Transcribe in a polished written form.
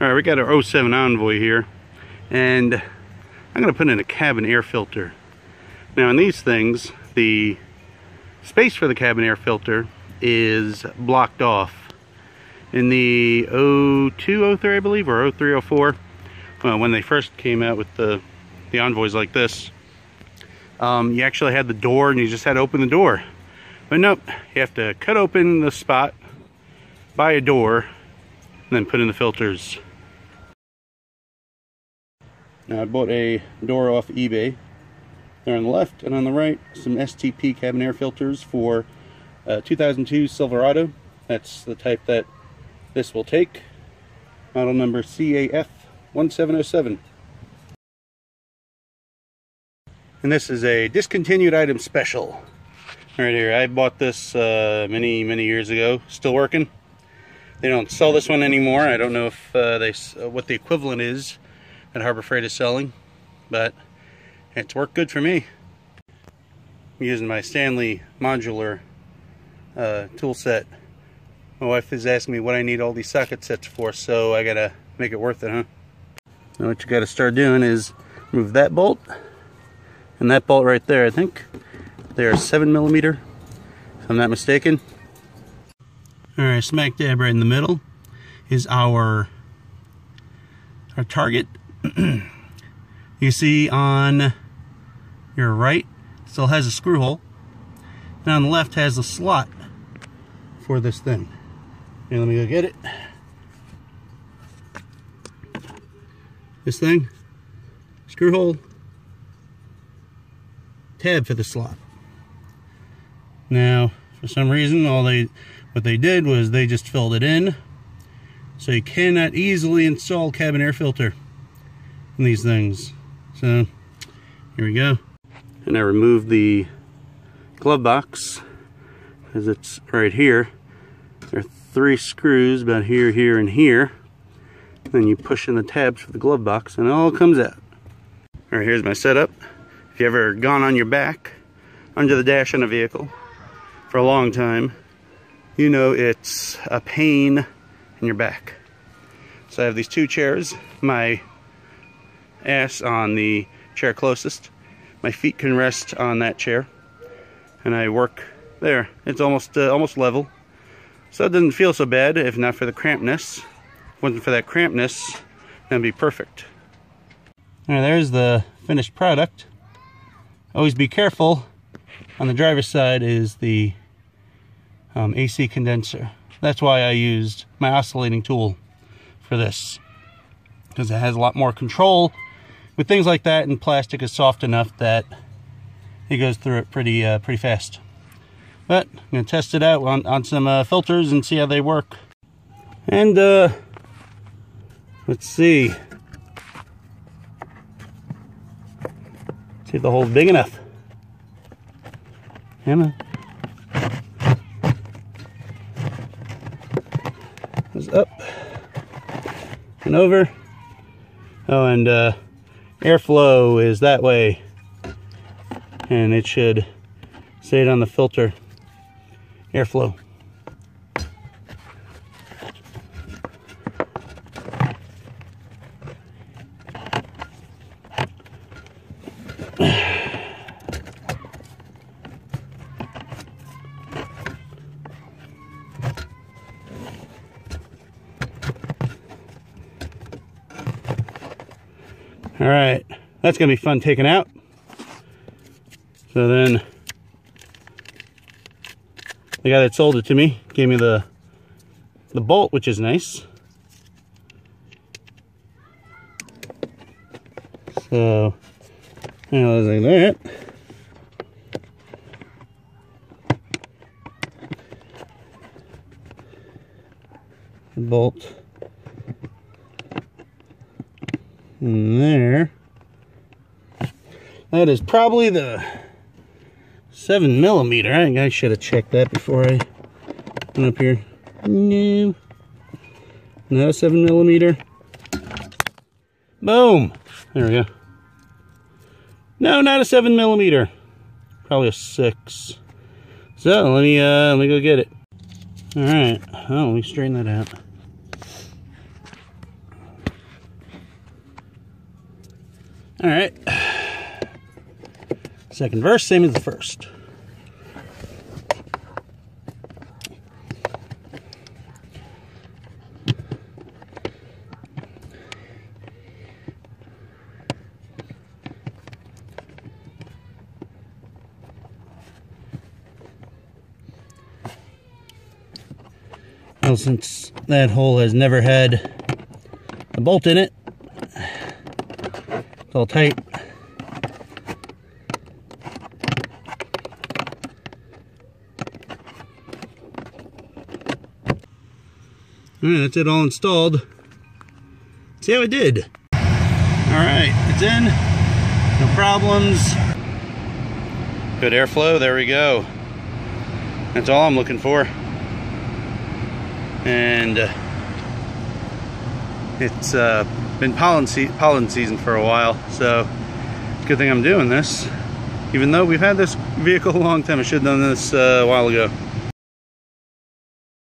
Alright, we got our 07 Envoy here, and I'm going to put in a cabin air filter. Now in these things, the space for the cabin air filter is blocked off. In the 02, 03 I believe, or 03, 04, when they first came out with the Envoys like this, you actually had the door and you just had to open the door. But nope, you have to cut open the spot, buy a door, and then put in the filters. Now I bought a door off eBay. There on the left and on the right, some STP cabin air filters for 2002 Silverado. That's the type that this will take. Model number CAF 1707. And this is a discontinued item special. Right here, I bought this many years ago. Still working. They don't sell this one anymore. I don't know if what the equivalent is that Harbor Freight is selling, but it's worked good for me. I'm using my Stanley modular tool set. My wife has asked me what I need all these socket sets for, so I gotta make it worth it, huh? Now what you gotta start doing is remove that bolt and that bolt right there. I think they're 7mm, if I'm not mistaken. Alright, smack dab right in the middle is our target. You see on your right still has a screw hole, and on the left has a slot for this thing. Okay, let me go get it. This thing, screw hole, tab for the slot. Now, for some reason, what they did was they just filled it in, so you cannot easily install cabin air filter in these things. So here we go. And I removed the glove box because it's right here. There are 3 screws about here, here, and here. Then you push in the tabs for the glove box and it all comes out. Alright, here's my setup. If you've ever gone on your back under the dash on a vehicle for a long time, you know it's a pain in your back. So I have these 2 chairs, my ass on the chair closest. My feet can rest on that chair, and I work there. It's almost level, so it doesn't feel so bad if not for the crampness. If it wasn't for that crampness, that'd be perfect. All right, there's the finished product. Always be careful. On the driver's side is the AC condenser. That's why I used my oscillating tool for this, because it has a lot more control with things like that, and plastic is soft enough that it goes through it pretty fast. But I'm going to test it out on some filters and see how they work. And let's see. See if the hole's big enough. Emma. Goes up and over. Oh, and airflow is that way, and it should say it on the filter. Airflow. All right, that's gonna be fun taking out. So then the guy that sold it to me gave me the bolt, which is nice. So it was like that. The bolt in there. That is probably the 7mm. I should have checked that before I went up here. No, not a 7mm. Boom. There we go. No, not a 7mm. Probably a 6. So let me go get it. All right. Oh, let me straighten that out. All right. Second verse, same as the first. Well, since that hole has never had a bolt in it, it's all tight. Alright, that's it all installed. See how it did. Alright, it's in. No problems. Good airflow, there we go. That's all I'm looking for. And it's been pollen season for a while, so it's a good thing I'm doing this. Even though we've had this vehicle a long time, I should have done this a while ago.